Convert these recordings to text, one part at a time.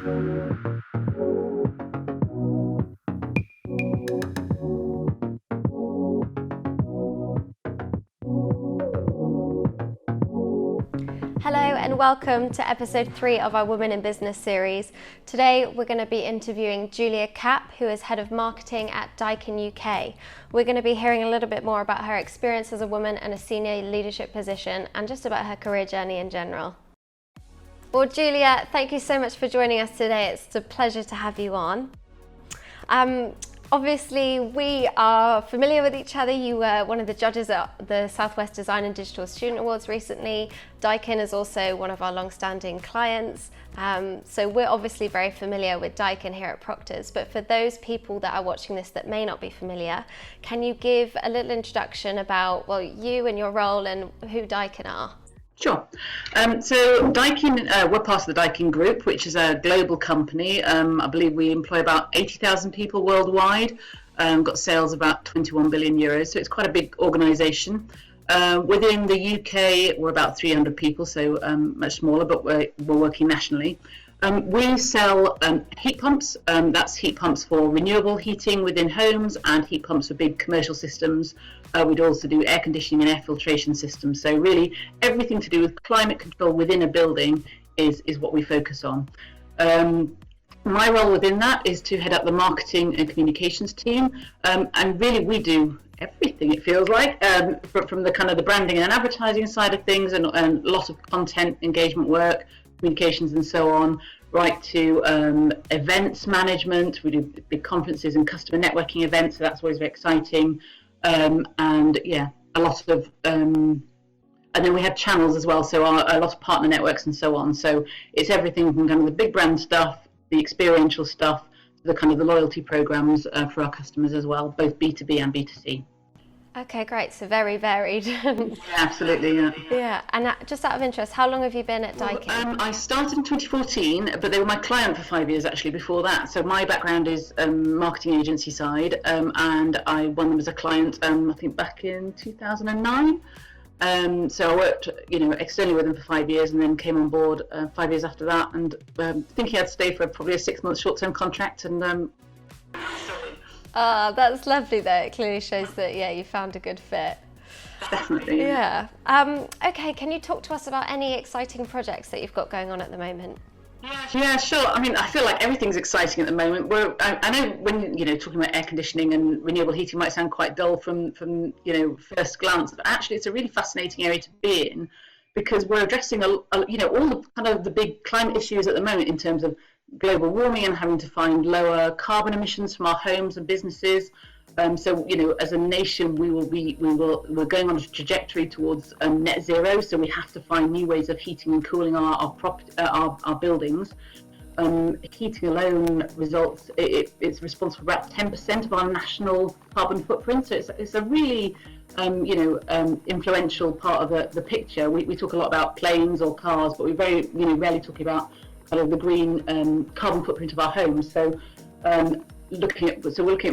Hello and welcome to episode 3 of our Women in Business series. Today we're going to be interviewing Giulia Kapp, who is Head of Marketing at Daikin UK. We're going to be hearing a little bit more about her experience as a woman in a senior leadership position and just about her career journey in general. Well, Giulia, thank you so much for joining us today. It's a pleasure to have you on. Obviously, we are familiar with each other. You were one of the judges at the Southwest Design and Digital Student Awards recently. Daikin is also one of our long-standing clients. So we're obviously very familiar with Daikin here at Proctor's. But for those people that are watching this that may not be familiar, can you give a little introduction about, well, you and your role and who Daikin are? Sure. So Daikin, we're part of the Daikin Group, which is a global company. I believe we employ about 80,000 people worldwide, got sales about 21 billion euros. So it's quite a big organisation. Within the UK, we're about 300 people, so much smaller, but we're working nationally. We sell heat pumps. That's heat pumps for renewable heating within homes and heat pumps for big commercial systems. We'd also do air conditioning and air filtration systems. So really everything to do with climate control within a building is what we focus on. My role within that is to head up the marketing and communications team. And really we do everything, it feels like, from the kind of the branding and advertising side of things and a lot of content engagement work, communications and so on, right to events management. We do big conferences and customer networking events, so that's always very exciting. And yeah, a lot of, and then we have channels as well, so a lot of partner networks and so on. So it's everything from kind of the big brand stuff, the experiential stuff, to the kind of the loyalty programs for our customers as well, both B2B and B2C. Okay, great. So very varied. Yeah, absolutely, yeah. Yeah, and just out of interest, how long have you been at Daikin? Well, I started in 2014, but they were my client for 5 years actually before that. So my background is marketing agency side, and I won them as a client, I think back in 2009. So I worked, externally with them for 5 years, and then came on board 5 years after that, and thinking I'd stay for probably a 6-month short-term contract, and that's lovely though. It clearly shows that, yeah, you found a good fit. Definitely. Yeah. Okay, can you talk to us about any exciting projects that you've got going on at the moment? Yeah, sure. I mean, I feel like everything's exciting at the moment. I know when, talking about air conditioning and renewable heating might sound quite dull from first glance, but actually it's a really fascinating area to be in, because we're addressing all the kind of the big climate issues at the moment in terms of global warming and having to find lower carbon emissions from our homes and businesses. So as a nation, we're going on a trajectory towards net zero. So we have to find new ways of heating and cooling our buildings. Heating alone results. It's responsible for about 10% of our national carbon footprint. So it's a really influential part of the picture. We talk a lot about planes or cars, but we very rarely talk about kind of the green carbon footprint of our homes. So we're looking at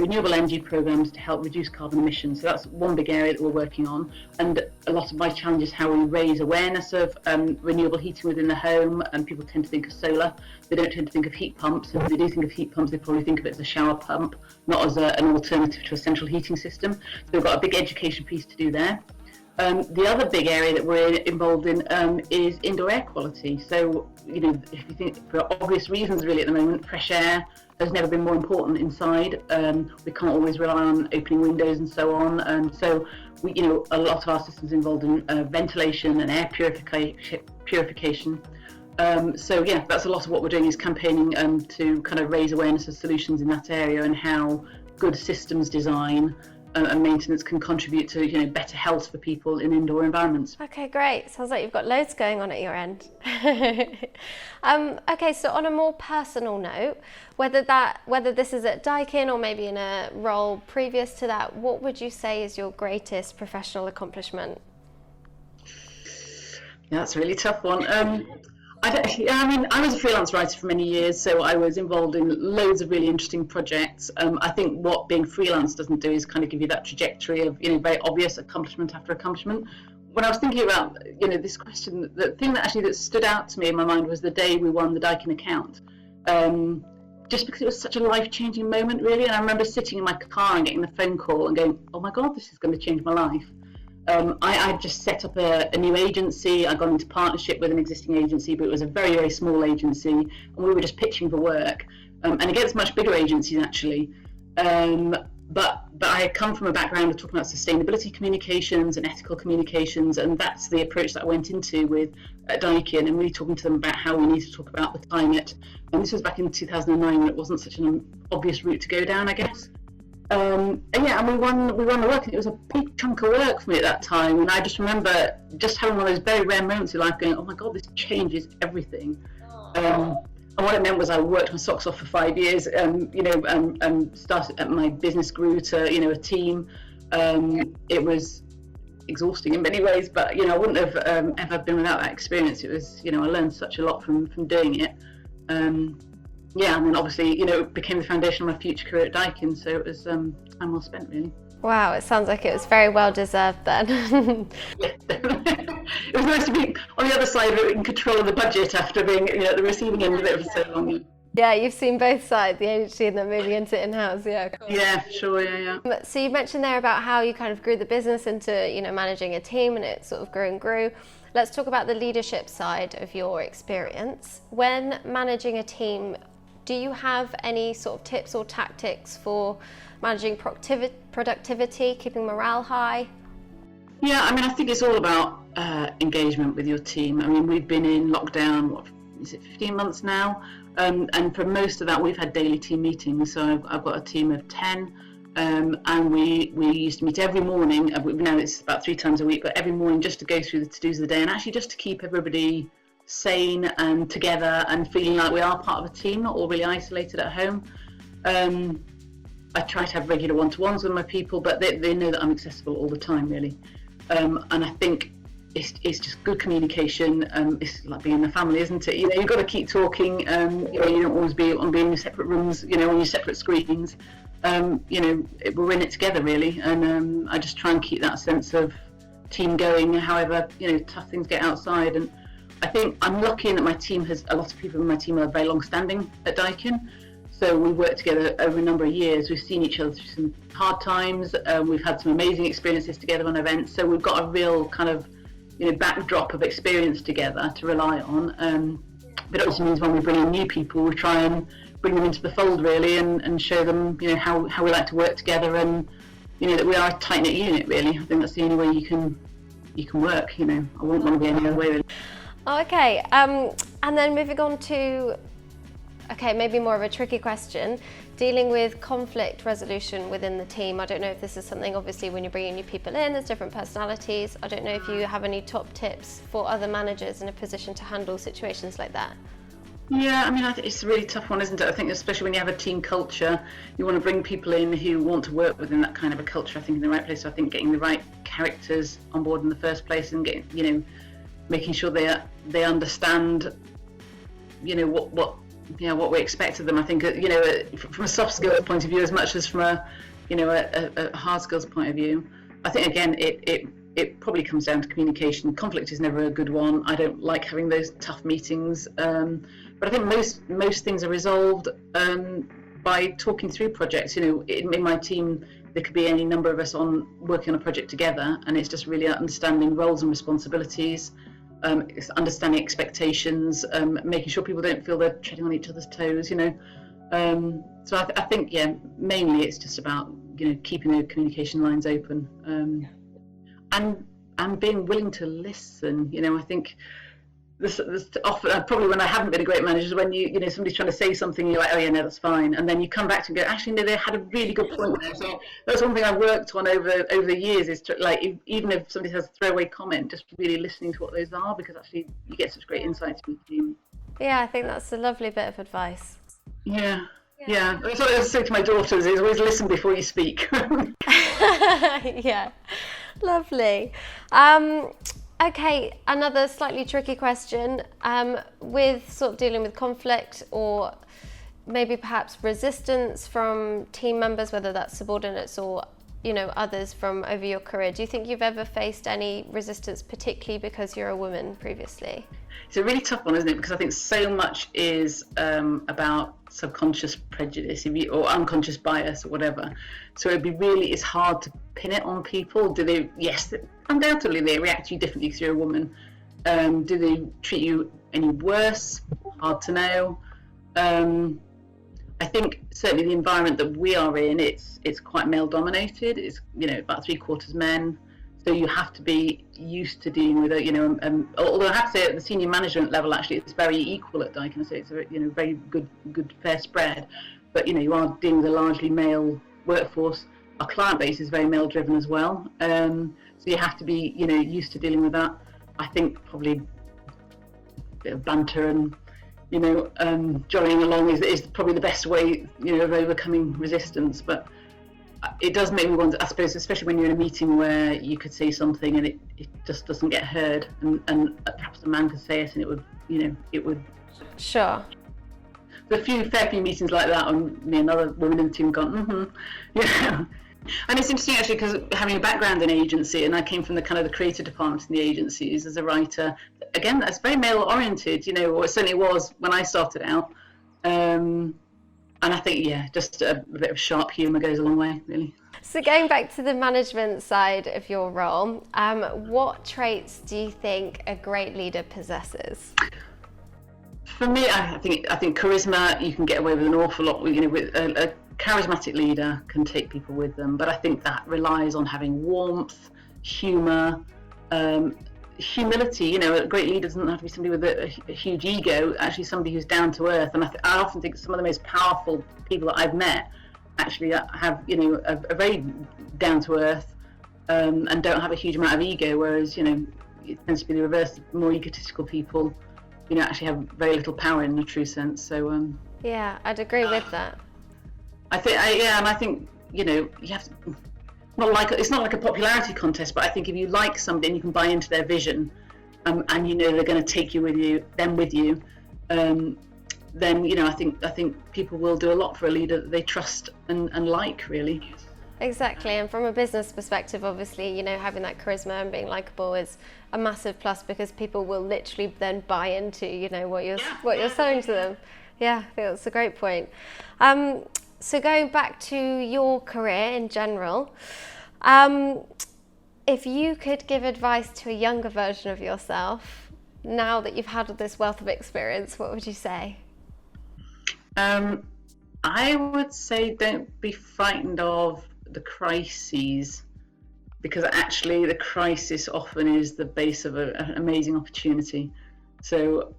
renewable energy programs to help reduce carbon emissions. So that's one big area that we're working on. And a lot of my challenge is how we raise awareness of renewable heating within the home. And people tend to think of solar. They don't tend to think of heat pumps. And if they do think of heat pumps, they probably think of it as a shower pump, not as an alternative to a central heating system. So we've got a big education piece to do there. The other big area that we're involved in is indoor air quality. So, if you think, for obvious reasons really at the moment, fresh air has never been more important inside. We can't always rely on opening windows and so on. So, a lot of our systems involved in ventilation and air purification. So yeah, that's a lot of what we're doing, is campaigning to kind of raise awareness of solutions in that area and how good systems design and maintenance can contribute to better health for people in indoor environments. Okay, great. Sounds like you've got loads going on at your end. Okay, so on a more personal note, whether this is at Daikin or maybe in a role previous to that, what would you say is your greatest professional accomplishment? Yeah, that's a really tough one. I was a freelance writer for many years, so I was involved in loads of really interesting projects. I think what being freelance doesn't do is kind of give you that trajectory of, very obvious accomplishment after accomplishment. When I was thinking about, this question, the thing that stood out to me in my mind was the day we won the Daikin account. just because it was such a life-changing moment, really. And I remember sitting in my car and getting the phone call and going, oh my God, this is going to change my life. I just set up a new agency. I got into partnership with an existing agency, but it was a very, very small agency, and we were just pitching for work, and against much bigger agencies, actually. But I come from a background of talking about sustainability communications and ethical communications, and that's the approach that I went into with Daiki, and really talking to them about how we need to talk about the climate. And this was back in 2009, when it wasn't such an obvious route to go down, I guess. And we won the work, and it was a big chunk of work for me at that time. And I just remember just having one of those very rare moments in life, going, "Oh my God, this changes everything." And what it meant was I worked my socks off for 5 years, started my business grew to, a team. It was exhausting in many ways, but, I wouldn't have ever been without that experience. It was, I learned such a lot from doing it. And then obviously, it became the foundation of my future career at Daikin. So it was time well spent, really. Wow, it sounds like it was very well deserved then. Yeah, it was nice to be on the other side of it, in control of the budget after being at the receiving end of it for so long. Yeah, you've seen both sides, the agency and then moving into in-house. Yeah, cool. Yeah, sure, yeah. So you mentioned there about how you kind of grew the business into, managing a team, and it sort of grew and grew. Let's talk about the leadership side of your experience. When managing a team, do you have any sort of tips or tactics for managing productivity, keeping morale high? Yeah, I think it's all about engagement with your team. We've been in lockdown, 15 months now? And for most of that, we've had daily team meetings. So I've got a team of 10, and we used to meet every morning. Now it's about 3 times a week, but every morning just to go through the to-dos of the day, and actually just to keep everybody sane and together and feeling like we are part of a team, not all really isolated at home. I try to have regular one-to-ones with my people, but they know that I'm accessible all the time, really. And I think it's just good communication. It's like being in a family, isn't it? You've got to keep talking. You don't always be in your separate rooms, on your separate screens. We're in it together, really. And I just try and keep that sense of team going, however, tough things get outside. And I think I'm lucky in that my team a lot of people in my team are very long-standing at Daikin. So we worked together over a number of years. We've seen each other through some hard times. We've had some amazing experiences together on events. So we've got a real kind of, backdrop of experience together to rely on. But it also means when we bring in new people, we try and bring them into the fold, really, and show them, how we like to work together, and, that we are a tight-knit unit, really. I think that's the only way you can work. I wouldn't want to be any other way, really. Okay, and then moving on to, maybe more of a tricky question, dealing with conflict resolution within the team. I don't know if this is something, obviously, when you're bringing new people in, there's different personalities. I don't know if you have any top tips for other managers in a position to handle situations like that. Yeah, I think it's a really tough one, isn't it? I think especially when you have a team culture, you want to bring people in who want to work within that kind of a culture, I think, in the right place. So I think getting the right characters on board in the first place, and getting, making sure they understand, what we expect of them. I think, from a soft skills point of view, as much as from a hard skills point of view. I think, again, it probably comes down to communication. Conflict is never a good one. I don't like having those tough meetings. But I think most things are resolved by talking through projects. In my team, there could be any number of us working on a project together, and it's just really understanding roles and responsibilities. It's understanding expectations, making sure people don't feel they're treading on each other's toes, So I think, mainly it's just about, keeping the communication lines open, and being willing to listen. I think this often, probably when I haven't been a great manager, is when somebody's trying to say something, you're like, oh yeah, no, that's fine, and then you come back to and go, actually, no, they had a really good point there. So that's one thing I've worked on over the years, is to, like, even if somebody has a throwaway comment, just really listening to what those are, because actually you get such great insights from the team. Yeah, I think that's a lovely bit of advice. Yeah. That's what I say to my daughters, is always listen before you speak. Yeah, lovely. Okay, another slightly tricky question. With sort of dealing with conflict, or maybe perhaps resistance from team members, whether that's subordinates or others from over your career? Do you think you've ever faced any resistance, particularly because you're a woman previously? It's a really tough one, isn't it? Because I think so much is about subconscious prejudice or unconscious bias or whatever. So it's hard to pin it on people. Yes, undoubtedly they react to you differently because you're a woman. Do they treat you any worse? Hard to know. I think certainly the environment that we are in, it's quite male dominated. It's about 3/4 men. So you have to be used to dealing with it, although I have to say at the senior management level, actually, it's very equal at Daikin. So it's a very good fair spread. But, you are dealing with a largely male workforce. Our client base is very male driven as well. So you have to be, used to dealing with that. I think probably a bit of banter and, jollying along is probably the best way, of overcoming resistance. But it does make me wonder, I suppose, especially when you're in a meeting where you could say something and it just doesn't get heard, and perhaps a man could say it and it would. Sure. There's a fair few meetings like that, and me and another woman in the team gone, And it's interesting actually because having a background in agency, and I came from the kind of the creative department in the agencies as a writer. Again, that's very male oriented, or it certainly was when I started out. And I think, just a bit of sharp humour goes a long way, really. So going back to the management side of your role, what traits do you think a great leader possesses? For me, I think charisma, you can get away with an awful lot. With a charismatic leader can take people with them, but I think that relies on having warmth, humour, humility. A great leader doesn't have to be somebody with a huge ego. Actually, somebody who's down to earth. And I often think some of the most powerful people that I've met actually have a very down to earth and don't have a huge amount of ego. Whereas it tends to be the reverse. More egotistical people, actually have very little power in a true sense. So yeah, I'd agree with that. I think you have to. It's not like a popularity contest, but I think if you like somebody and you can buy into their vision, and they're going to take you with you, then I think people will do a lot for a leader that they trust and like, really. Exactly, and from a business perspective, obviously, having that charisma and being likable is a massive plus because people will literally then buy into, what you're selling to them. Yeah, I think that's a great point. So going back to your career in general, if you could give advice to a younger version of yourself, now that you've had this wealth of experience, what would you say? I would say don't be frightened of the crises, because actually the crisis often is the base of an amazing opportunity. So,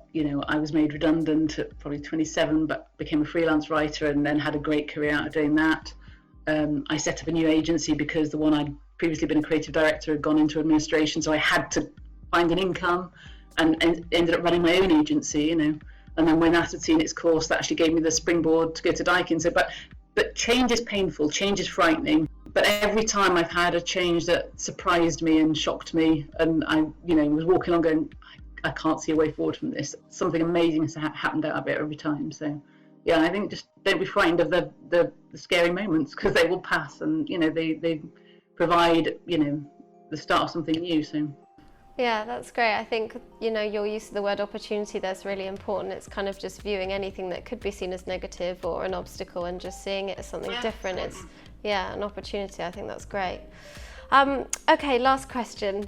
I was made redundant at probably 27, but became a freelance writer and then had a great career out of doing that. I set up a new agency because the one I'd previously been a creative director had gone into administration, so I had to find an income and ended up running my own agency, And then when that had seen its course, that actually gave me the springboard to go to Daikin. So, but change is painful, change is frightening. But every time I've had a change that surprised me and shocked me, and I, was walking along going, I can't see a way forward from this. Something amazing has happened out of it every time. So, yeah, I think just don't be frightened of the scary moments, because they will pass, and they provide the start of something new. So. Yeah, that's great. I think your use of the word opportunity there's really important. It's kind of just viewing anything that could be seen as negative or an obstacle and just seeing it as something different. It's an opportunity. I think that's great. Okay, last question.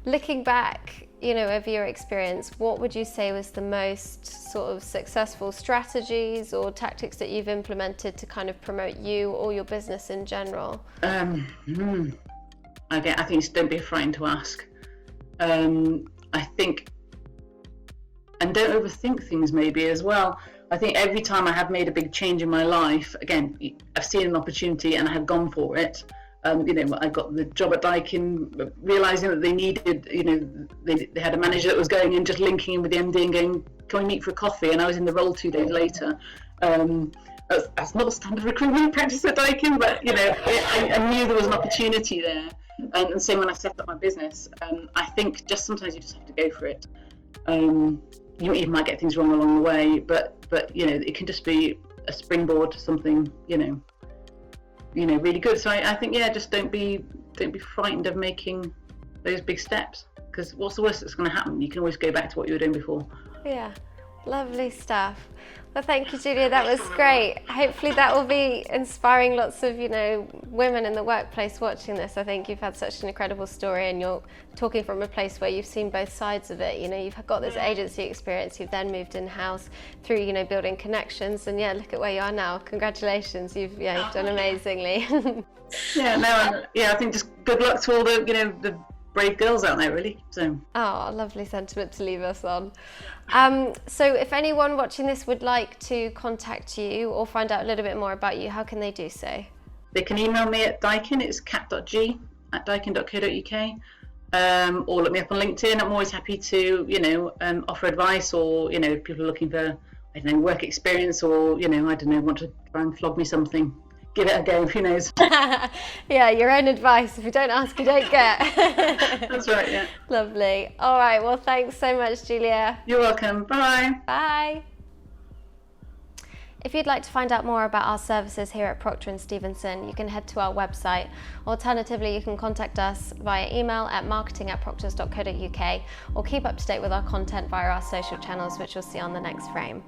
Looking back, over your experience, what would you say was the most sort of successful strategies or tactics that you've implemented to kind of promote you or your business in general? Again, I think it's don't be frightened to ask. I think, and don't overthink things maybe as well. I think every time I have made a big change in my life, again, I've seen an opportunity and I have gone for it. I got the job at Daikin, realising that they needed, they had a manager that was going in, just linking in with the MD and going, can we meet for a coffee? And I was in the role 2 days later. That's not standard recruitment practice at Daikin, but I knew there was an opportunity there. And same when I set up my business. I think just sometimes you just have to go for it. You might get things wrong along the way, but it can just be a springboard to something, really good. So I think, just don't be frightened of making those big steps, because what's the worst that's going to happen? You can always go back to what you were doing before. Yeah, lovely stuff. Well, thank you, Giulia. That was great. Hopefully that will be inspiring lots of, women in the workplace watching this. I think you've had such an incredible story, and you're talking from a place where you've seen both sides of it. You've got this agency experience, you've then moved in-house through, building connections, and look at where you are now. Congratulations. You've done amazingly. I think just good luck to all the brave girls out there, really. So. Oh, lovely sentiment to leave us on. So if anyone watching this would like to contact you or find out a little bit more about you, how can they do so? They can email me at Daikin, it's kat.g@daikin.co.uk, or look me up on LinkedIn. I'm always happy to, offer advice, or, if people are looking for, work experience, or, want to try and flog me something. Give it a go, who knows? Yeah, your own advice. If you don't ask, you don't get. That's right, yeah. Lovely. All right, well, thanks so much, Giulia. You're welcome. Bye. Bye. If you'd like to find out more about our services here at Proctor & Stevenson, you can head to our website. Alternatively, you can contact us via email at marketing@proctors.co.uk, or keep up to date with our content via our social channels, which you'll see on the next frame.